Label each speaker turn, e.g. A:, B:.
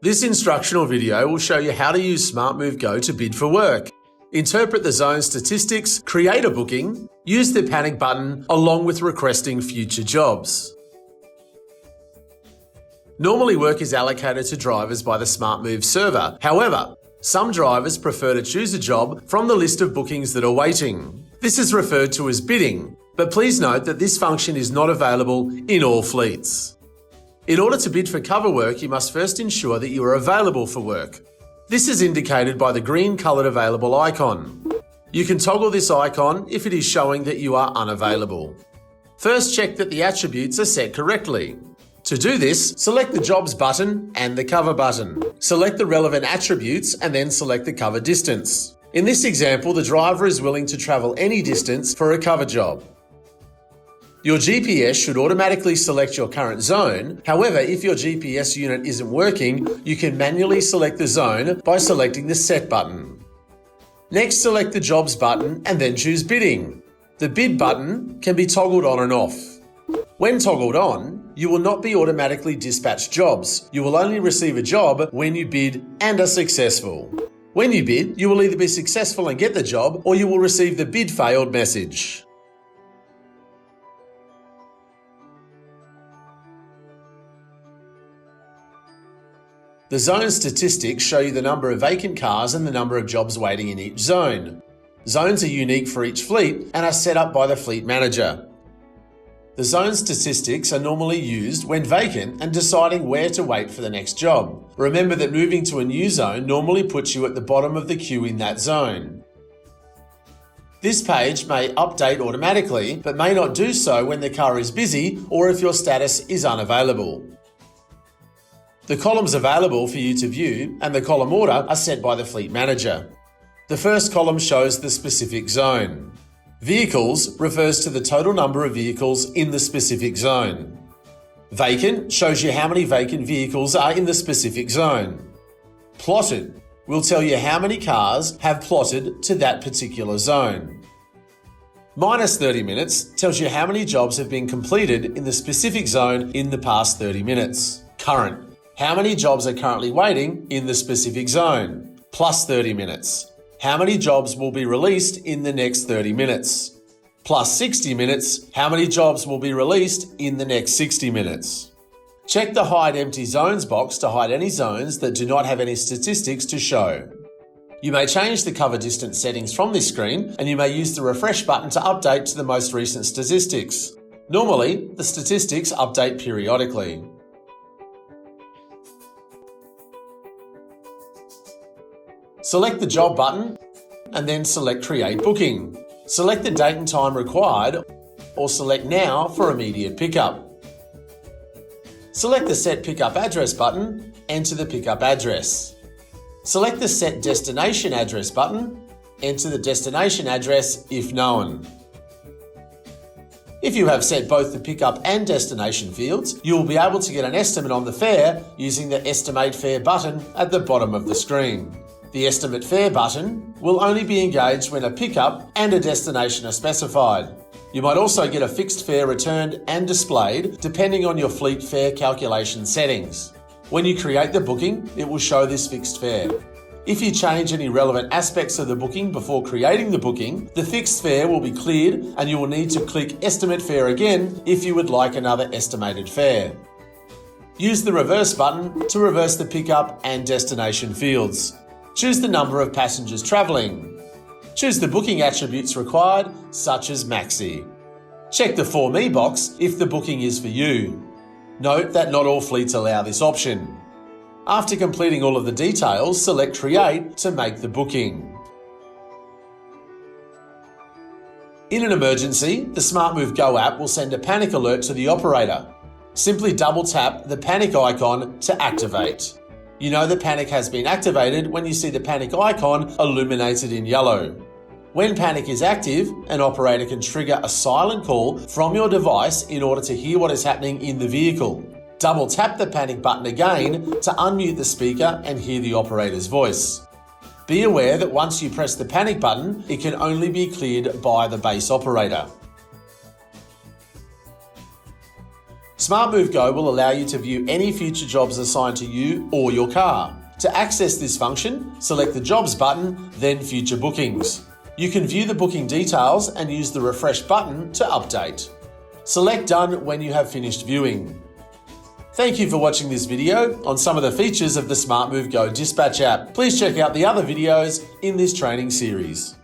A: This instructional video will show you how to use SmartMove Go to bid for work. Interpret the zone statistics, create a booking, use the panic button along with requesting future jobs. Normally work is allocated to drivers by the SmartMove server. However, some drivers prefer to choose a job from the list of bookings that are waiting. This is referred to as bidding, but please note that this function is not available in all fleets. In order to bid for cover work, you must first ensure that you are available for work. This is indicated by the green coloured available icon. You can toggle this icon if it is showing that you are unavailable. First, check that the attributes are set correctly. To do this, select the Jobs button and the Cover button. Select the relevant attributes and then select the cover distance. In this example, the driver is willing to travel any distance for a cover job. Your GPS should automatically select your current zone. However, if your GPS unit isn't working, you can manually select the zone by selecting the Set button. Next, select the Jobs button and then choose Bidding. The Bid button can be toggled on and off. When toggled on, you will not be automatically dispatched jobs. You will only receive a job when you bid and are successful. When you bid, you will either be successful and get the job, or you will receive the Bid Failed message. The zone statistics show you the number of vacant cars and the number of jobs waiting in each zone. Zones are unique for each fleet and are set up by the fleet manager. The zone statistics are normally used when vacant and deciding where to wait for the next job. Remember that moving to a new zone normally puts you at the bottom of the queue in that zone. This page may update automatically, but may not do so when the car is busy or if your status is unavailable. The columns available for you to view and the column order are set by the fleet manager. The first column shows the specific zone. Vehicles refers to the total number of vehicles in the specific zone. Vacant shows you how many vacant vehicles are in the specific zone. Plotted will tell you how many cars have plotted to that particular zone. Minus 30 minutes tells you how many jobs have been completed in the specific zone in the past 30 minutes. Current. How many jobs are currently waiting in the specific zone? Plus 30 minutes. How many jobs will be released in the next 30 minutes? Plus 60 minutes. How many jobs will be released in the next 60 minutes? Check the Hide Empty Zones box to hide any zones that do not have any statistics to show. You may change the cover distance settings from this screen, and you may use the refresh button to update to the most recent statistics. Normally, the statistics update periodically. Select the Job button and then select Create Booking. Select the date and time required or select Now for immediate pickup. Select the Set Pickup Address button, enter the pickup address. Select the Set Destination Address button, enter the destination address if known. If you have set both the pickup and destination fields, you will be able to get an estimate on the fare using the Estimate Fare button at the bottom of the screen. The Estimate Fare button will only be engaged when a pickup and a destination are specified. You might also get a fixed fare returned and displayed depending on your fleet fare calculation settings. When you create the booking, it will show this fixed fare. If you change any relevant aspects of the booking before creating the booking, the fixed fare will be cleared and you will need to click Estimate Fare again if you would like another estimated fare. Use the Reverse button to reverse the pickup and destination fields. Choose the number of passengers travelling. Choose the booking attributes required, such as Maxi. Check the For Me box if the booking is for you. Note that not all fleets allow this option. After completing all of the details, select Create to make the booking. In an emergency, the SmartMove Go app will send a panic alert to the operator. Simply double tap the panic icon to activate. You know the panic has been activated when you see the panic icon illuminated in yellow. When panic is active, an operator can trigger a silent call from your device in order to hear what is happening in the vehicle. Double tap the panic button again to unmute the speaker and hear the operator's voice. Be aware that once you press the panic button, it can only be cleared by the base operator. SmartMove Go will allow you to view any future jobs assigned to you or your car. To access this function, select the Jobs button, then Future Bookings. You can view the booking details and use the Refresh button to update. Select Done when you have finished viewing. Thank you for watching this video on some of the features of the SmartMove Go Dispatch app. Please check out the other videos in this training series.